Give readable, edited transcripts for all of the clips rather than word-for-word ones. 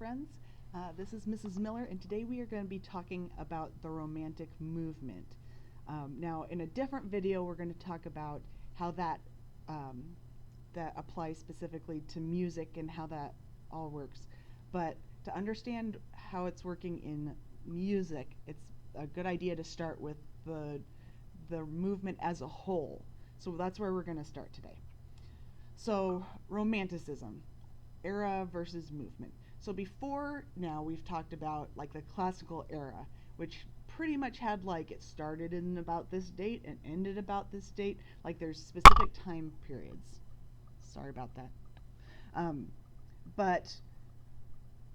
friends. This is Mrs. Miller, and today we are going to be talking about the Romantic movement. Now, in a different video, we're going to talk about how um, that applies specifically to music and how that all works. But to understand how it's working in music, it's a good idea to start with the movement as a whole. So that's where we're going to start today. So, Romanticism, era versus movement. So before now we've talked about like the classical era, which pretty much had like it started in about this date and ended about this date. Like there's specific time periods. Sorry about that. But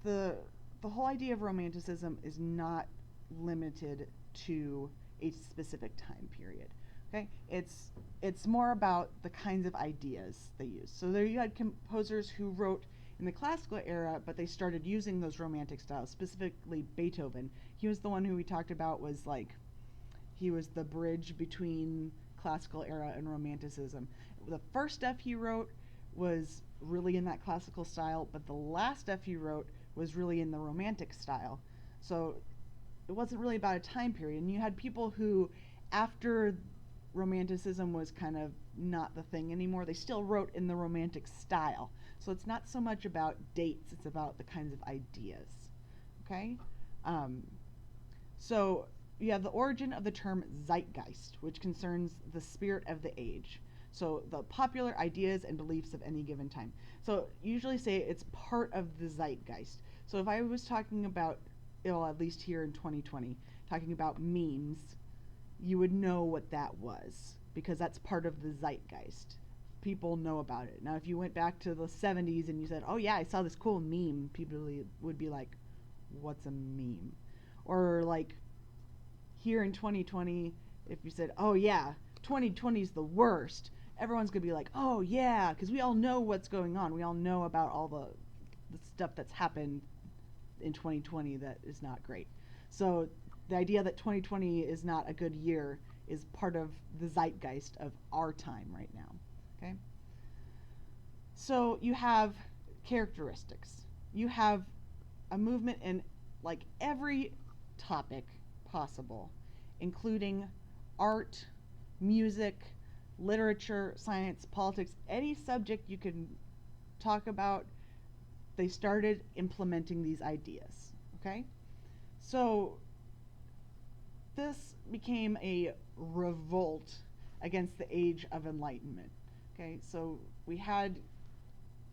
the the whole idea of Romanticism is not limited to a specific time period. Okay, it's more about the kinds of ideas they use. So there you had composers who wrote in the classical era, but they started using those romantic styles, specifically Beethoven. He was the one who we talked about was like, he was the bridge between classical era and romanticism. The first stuff he wrote was really in that classical style, but the last stuff he wrote was really in the romantic style. So it wasn't really about a time period. And you had people who, after romanticism was kind of not the thing anymore, they still wrote in the romantic style. So it's not so much about dates, it's about the kinds of ideas. Okay? Um, so you have the origin of the term zeitgeist, which concerns the spirit of the age. So the popular ideas and beliefs of any given time. So usually say it's part of the zeitgeist. So if I was talking about, well, at least here in 2020, talking about memes, you would know what that was because that's part of the zeitgeist. People know about it. Now, if you went back to the 70s and you said, oh yeah, I saw this cool meme, people would be like, what's a meme? Or like here in 2020, if you said, oh yeah, 2020 is the worst, everyone's going to be like, oh yeah, because we all know what's going on. We all know about all the stuff that's happened in 2020 that is not great. So the idea that 2020 is not a good year is part of the zeitgeist of our time right now. Okay? So you have characteristics. You have a movement in like every topic possible, including art, music, literature, science, politics, any subject you can talk about, they started implementing these ideas. Okay? So this became a revolt against the age of enlightenment. Okay, so we had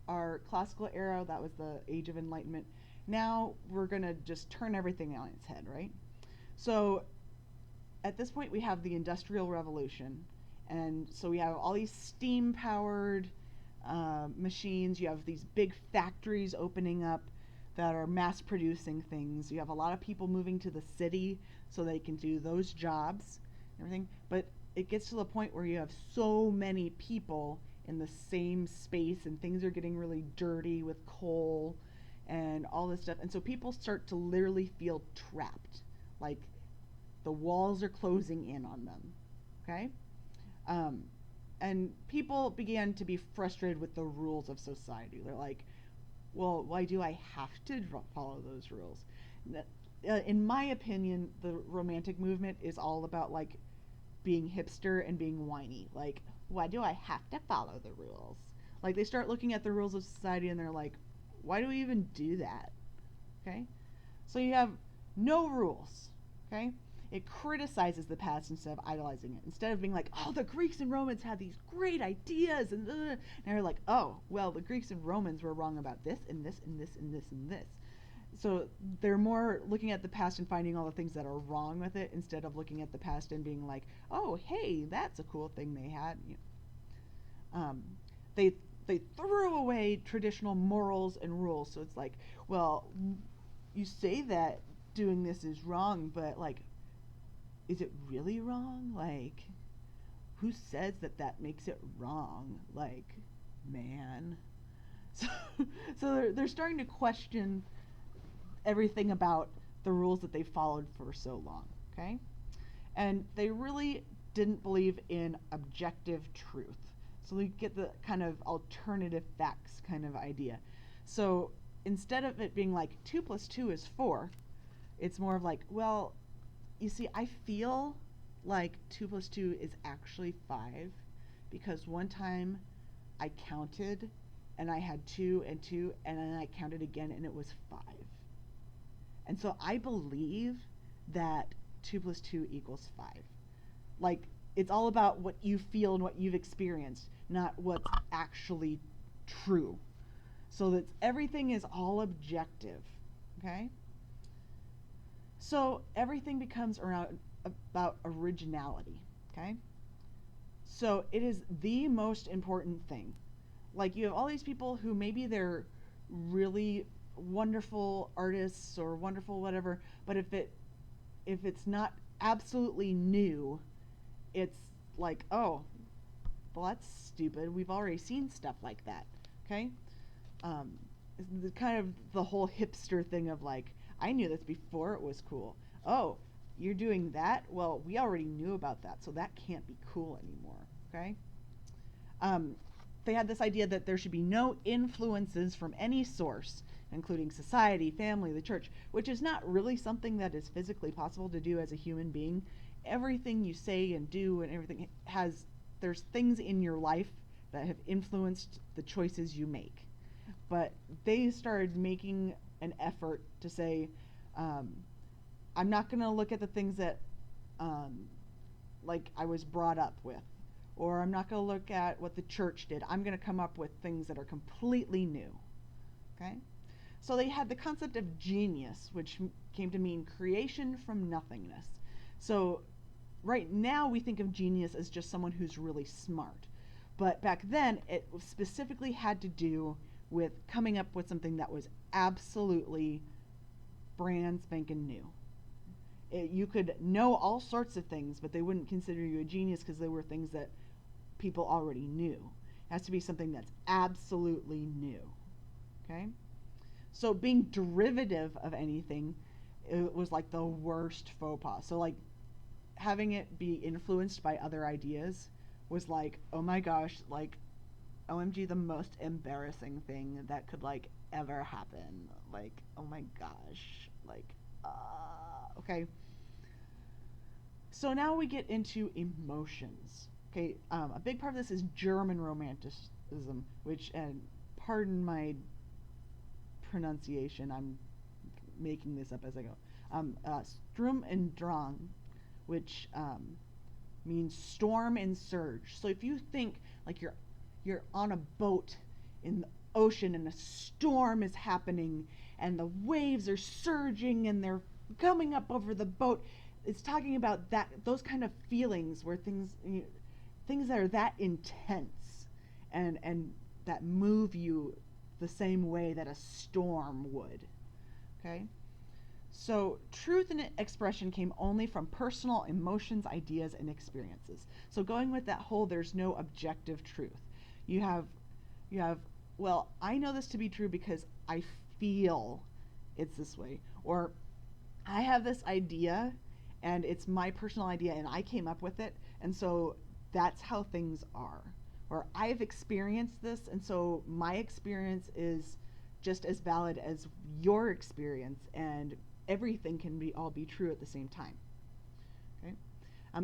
our classical era, that was the age of enlightenment. Now we're going to just turn everything on its head, right? So at this point we have the Industrial Revolution, and so we have all these steam powered machines. You have these big factories opening up that are mass producing things. You have a lot of people moving to the city so they can do those jobs and everything. But it gets to the point where you have so many people in the same space and things are getting really dirty with coal and all this stuff. And so people start to literally feel trapped. Like the walls are closing in on them. Okay? And people began to be frustrated with the rules of society. They're like, well, why do I have to follow those rules? In my opinion, the romantic movement is all about like being hipster and being whiny. Like, why do I have to follow the rules? Like they start looking at the rules of society and they're like, why do we even do that? Okay? So you have no rules. Okay? It criticizes the past instead of idolizing it. Instead of being like, oh, the Greeks and Romans had these great ideas, and they're like, oh, well, the Greeks and Romans were wrong about this and this and this and this and this. So they're more looking at the past and finding all the things that are wrong with it instead of looking at the past and being like, oh, hey, that's a cool thing they had. They they threw away traditional morals and rules. So it's like, well, you say that doing this is wrong, but like, is it really wrong? Like, who says that that makes it wrong? Like, man. So, so they're starting to question everything about the rules that they followed for so long, okay? And they really didn't believe in objective truth. So we get the kind of alternative facts kind of idea. So instead of it being like 2 plus 2 is 4, it's more of like, well, you see, I feel like 2 plus 2 is actually 5 because one time I counted and I had 2 and 2, and then I counted again and it was 5. And so I believe that 2 plus 2 equals 5. Like, it's all about what you feel and what you've experienced, not what's actually true. So that everything is all objective, okay? So everything becomes around about originality, okay? So it is the most important thing. Like, you have all these people who maybe they're really wonderful artists or wonderful whatever, but if it's not absolutely new, it's like, oh, well, that's stupid. We've already seen stuff like that, okay? The kind of the whole hipster thing of like, I knew this before it was cool. Oh, you're doing that? Well, we already knew about that, so that can't be cool anymore, okay? They had this idea that there should be no influences from any source, including society, family, the church, which is not really something that is physically possible to do as a human being. Everything you say and do and everything there's things in your life that have influenced the choices you make. But they started making an effort to say, I'm not going to look at the things that like I was brought up with, or I'm not going to look at what the church did. I'm going to come up with things that are completely new. Okay? So they had the concept of genius, which came to mean creation from nothingness. So right now we think of genius as just someone who's really smart. But back then it specifically had to do with coming up with something that was absolutely brand spanking new. You could know all sorts of things, but they wouldn't consider you a genius because they were things that people already knew. It has to be something that's absolutely new. Okay? So being derivative of anything, it was like the worst faux pas. So like having it be influenced by other ideas was like, oh my gosh, like OMG, the most embarrassing thing that could like ever happen. Like, oh my gosh, like, okay. So now we get into emotions. Okay, a big part of this is German Romanticism, which, and pardon my pronunciation, I'm making this up as I go. Sturm und Drang, which means storm and surge. So if you think like you're on a boat in the ocean and a storm is happening and the waves are surging and they're coming up over the boat, it's talking about that, those kind of feelings where things that are that intense and that move you the same way that a storm would. Okay? So truth and expression came only from personal emotions, ideas, and experiences. So going with that whole there's no objective truth. You have, well, I know this to be true because I feel it's this way. Or I have this idea and it's my personal idea and I came up with it, and so that's how things are. Or I've experienced this, and so my experience is just as valid as your experience, and everything can all be true at the same time. Okay?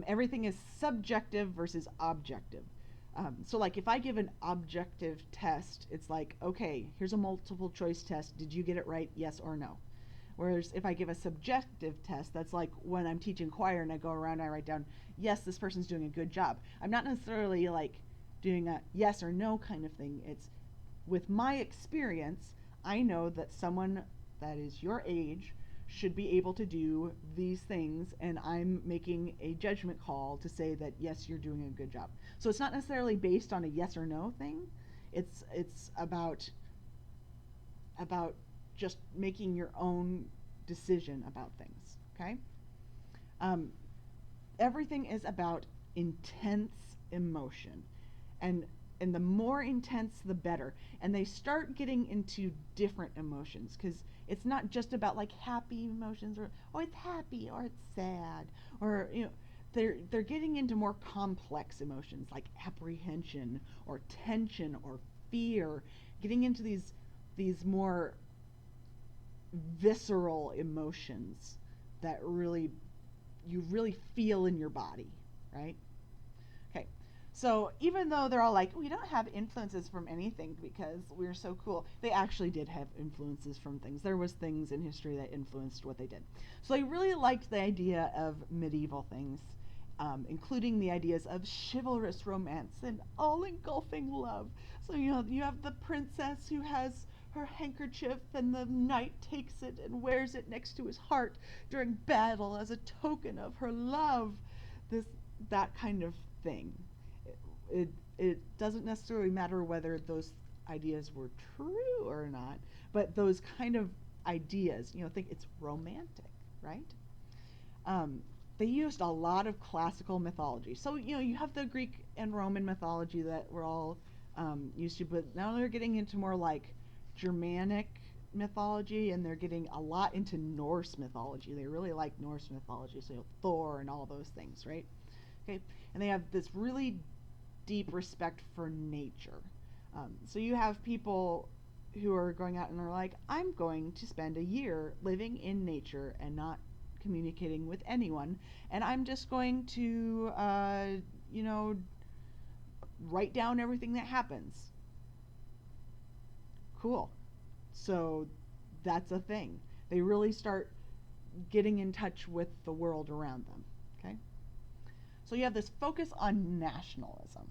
Everything is subjective versus objective. So like if I give an objective test, it's like, okay, here's a multiple choice test. Did you get it right? Yes or no? Whereas if I give a subjective test, that's like when I'm teaching choir and I go around and I write down, yes, this person's doing a good job. I'm not necessarily like doing a yes or no kind of thing. It's with my experience, I know that someone that is your age should be able to do these things, and I'm making a judgment call to say that yes, you're doing a good job. So it's not necessarily based on a yes or no thing. It's about just making your own decision about things. Okay? Everything is about intense emotion, and the more intense the better. And they start getting into different emotions, because it's not just about like happy emotions, or oh, it's happy, or it's sad, or they're getting into more complex emotions like apprehension or tension or fear, getting into these more visceral emotions that you really feel in your body, right? Okay. So even though they're all like, we don't have influences from anything because we're so cool, they actually did have influences from things. There was things in history that influenced what they did. So I really liked the idea of medieval things, including the ideas of chivalrous romance and all-engulfing love. So you have the princess who has her handkerchief, and the knight takes it and wears it next to his heart during battle as a token of her love. This that kind of thing. It doesn't necessarily matter whether those ideas were true or not, but those kind of ideas, think it's romantic, right? They used a lot of classical mythology. So, you have the Greek and Roman mythology that we're all used to, but now they're getting into more like Germanic mythology, and they're getting a lot into Norse mythology. They really like Norse mythology, so Thor and all those things, right? Okay, and they have this really deep respect for nature. So you have people who are going out and are like, I'm going to spend a year living in nature and not communicating with anyone, and I'm just going to, write down everything that happens. Cool. So that's a thing. They really start getting in touch with the world around them. Okay? So you have this focus on nationalism.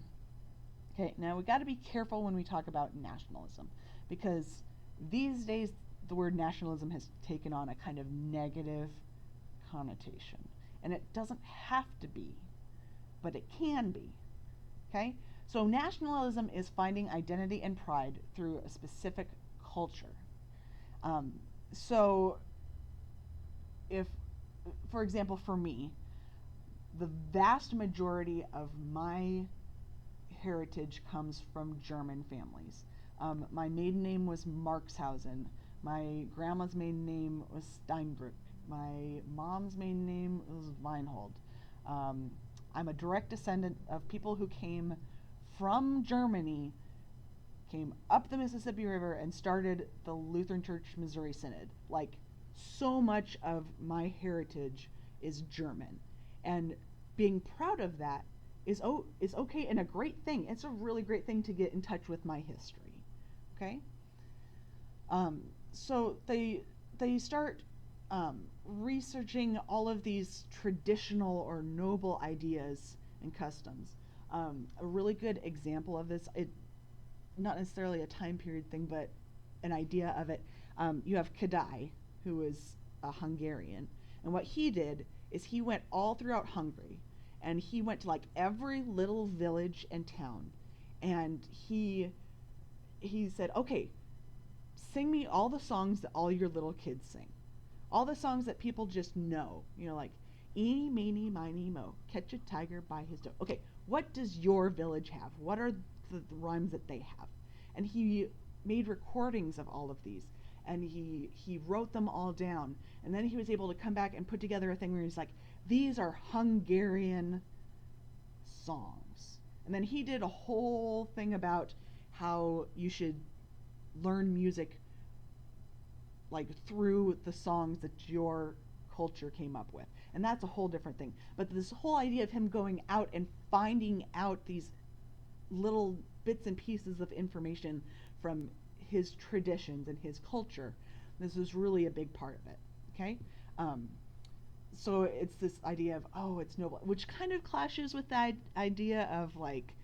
Okay, now we got to be careful when we talk about nationalism, because these days the word nationalism has taken on a kind of negative connotation. And it doesn't have to be, but it can be. Okay? So nationalism is finding identity and pride through a specific culture. So if, for example, for me, the vast majority of my heritage comes from German families. My maiden name was Marxhausen. My grandma's maiden name was Steinbrück. My mom's maiden name was Weinhold. I'm a direct descendant of people who came from Germany, came up the Mississippi River, and started the Lutheran Church Missouri Synod. Like, so much of my heritage is German. And being proud of that is okay and a great thing. It's a really great thing to get in touch with my history. Okay? So they start researching all of these traditional or noble ideas and customs. A really good example of this, not necessarily a time period thing, but an idea of it. You have Kadai, who is a Hungarian, and what he did is he went all throughout Hungary, and he went to like every little village and town, and he said, okay, sing me all the songs that all your little kids sing. All the songs that people just know, like eeny, meeny, miny, mo, catch a tiger by his toe. Okay, what does your village have? What are the rhymes that they have? And he made recordings of all of these, and he wrote them all down, and then he was able to come back and put together a thing where he's like, these are Hungarian songs. And then he did a whole thing about how you should learn music like through the songs that your culture came up with. And that's a whole different thing. But this whole idea of him going out and finding out these little bits and pieces of information from his traditions and his culture, this is really a big part of it. Okay? So it's this idea of, oh, it's noble, which kind of clashes with that idea of like,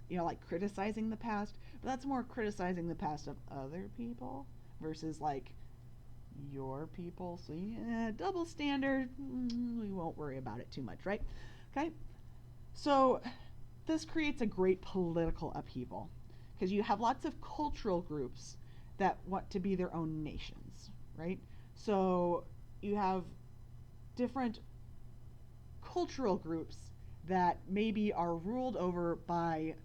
like criticizing the past, but that's more criticizing the past of other people versus like your people. So yeah, double standard, we won't worry about it too much, right? Okay, so this creates a great political upheaval because you have lots of cultural groups that want to be their own nations, right? So you have different cultural groups that maybe are ruled over by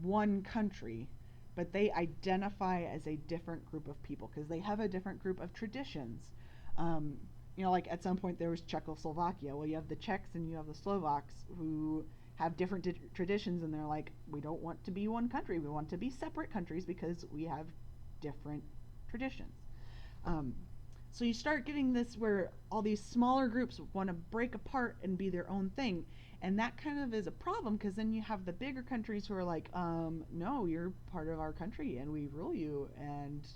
one country, but they identify as a different group of people because they have a different group of traditions. Like at some point there was Czechoslovakia. Well, you have the Czechs and you have the Slovaks who have different traditions, and they're like, we don't want to be one country. We want to be separate countries because we have different traditions. Um, so you start getting this where all these smaller groups want to break apart and be their own thing. And that kind of is a problem because then you have the bigger countries who are like, no, you're part of our country and we rule you. And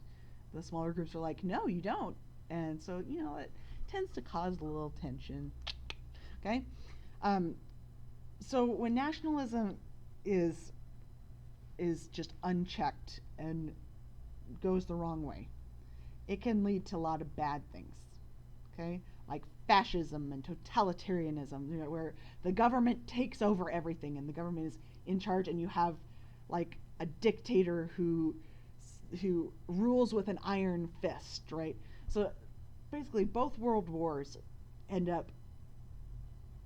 the smaller groups are like, no, you don't. And so, it tends to cause a little tension. Okay? Um, so when nationalism is is just unchecked and goes the wrong way, it can lead to a lot of bad things. Okay, like fascism and totalitarianism, where the government takes over everything and the government is in charge, and you have like a dictator who rules with an iron fist, right? So basically, both world wars end up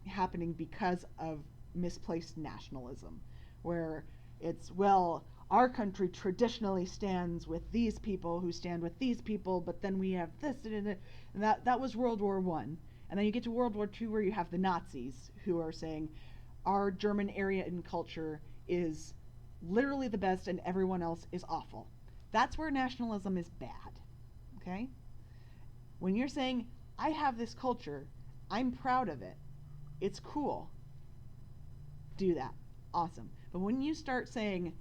happening because of misplaced nationalism, where it's, well, our country traditionally stands with these people who stand with these people, but then we have this, and that was World War One. And then you get to World War Two, where you have the Nazis who are saying our German area and culture is literally the best and everyone else is awful. That's where nationalism is bad. Okay? When you're saying, I have this culture, I'm proud of it, it's cool, do that. Awesome. But when you start saying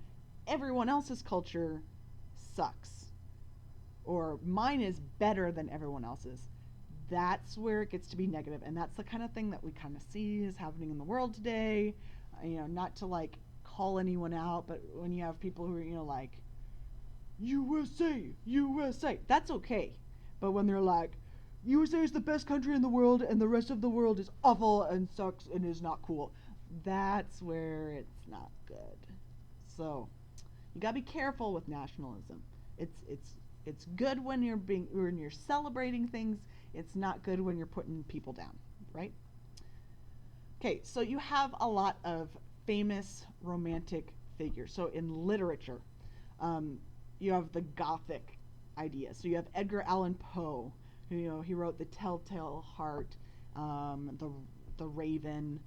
everyone else's culture sucks, or mine is better than everyone else's, that's where it gets to be negative. And that's the kind of thing that we kind of see is happening in the world today. Not to like call anyone out, but when you have people who are, like, USA, USA, that's okay. But when they're like, USA is the best country in the world and the rest of the world is awful and sucks and is not cool, that's where it's not good. So you gotta be careful with nationalism. It's good when you're celebrating things. It's not good when you're putting people down, right? Okay, so you have a lot of famous romantic figures. So in literature, you have the Gothic idea. So you have Edgar Allan Poe, who he wrote The Telltale Heart, the Raven,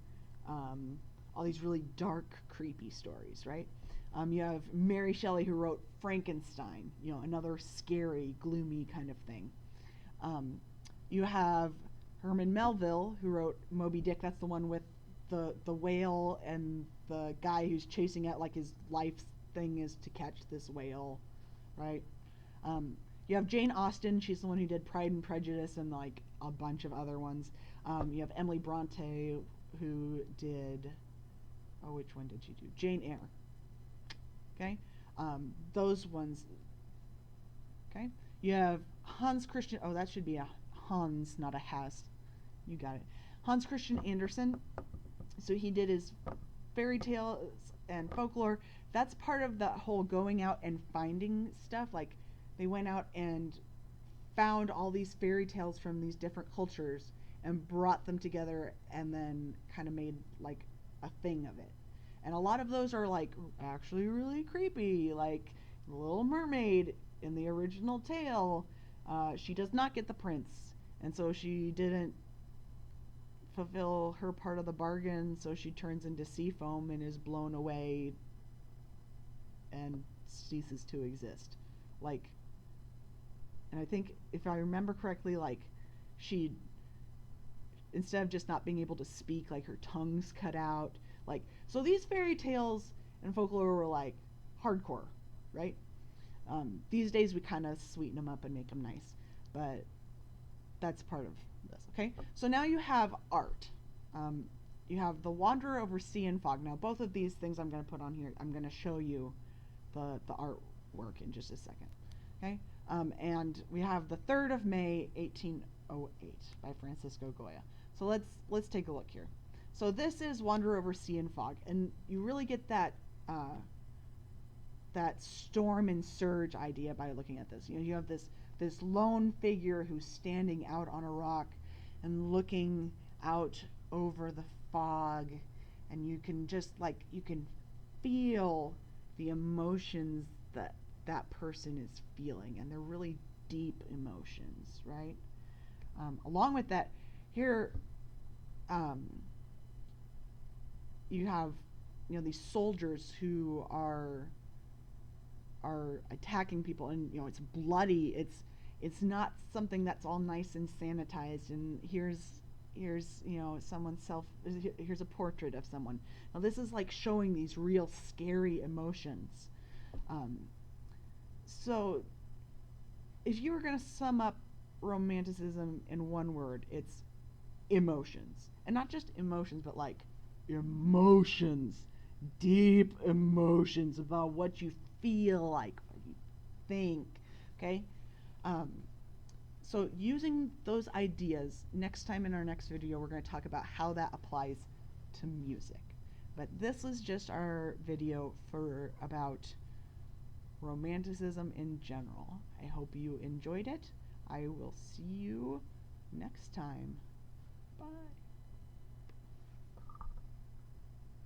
all these really dark, creepy stories, right? You have Mary Shelley, who wrote Frankenstein, another scary, gloomy kind of thing. You have Herman Melville, who wrote Moby Dick. That's the one with the whale and the guy who's chasing it, like his life thing is to catch this whale, right? You have Jane Austen. She's the one who did Pride and Prejudice and like a bunch of other ones. You have Emily Bronte, who did, which one did she do? Jane Eyre. Okay, those ones. Okay, you have Hans Christian. Oh, that should be a Hans, not a Has. You got it. Hans Christian Andersen. So he did his fairy tales and folklore. That's part of the whole going out and finding stuff. Like, they went out and found all these fairy tales from these different cultures and brought them together and then kind of made like a thing of it. And a lot of those are like actually really creepy, like The Little Mermaid in the original tale. She does not get the prince, and so she didn't fulfill her part of the bargain, so she turns into sea foam and is blown away and ceases to exist. Like, and I think if I remember correctly, like, she, instead of just not being able to speak, like her tongue's cut out. Like, so these fairy tales and folklore were like hardcore, right? These days we kind of sweeten them up and make them nice, but that's part of this. Okay, so now you have art. You have The Wanderer Over Sea and Fog. Now both of these things I'm going to put on here. I'm going to show you the artwork in just a second. Okay, and we have The 3rd of May, 1808 by Francisco Goya. So let's take a look here. So this is Wanderer Over Sea and Fog, and you really get that that storm and surge idea by looking at this. You have this lone figure who's standing out on a rock and looking out over the fog, and you can just you can feel the emotions that person is feeling, and they're really deep emotions, right? Along with that, here you have these soldiers who are attacking people, and it's bloody. It's not something that's all nice and sanitized and here's someone's here's a portrait of someone. Now this is like showing these real scary emotions. um, so if you were going to sum up romanticism in one word, it's emotions. And not just emotions, but like emotions, deep emotions about what you feel like, what you think. Okay. um, so using those ideas, next time in our next video we're going to talk about how that applies to music. But this is just our video for about romanticism in general. I hope you enjoyed it. I will see you next time. Bye.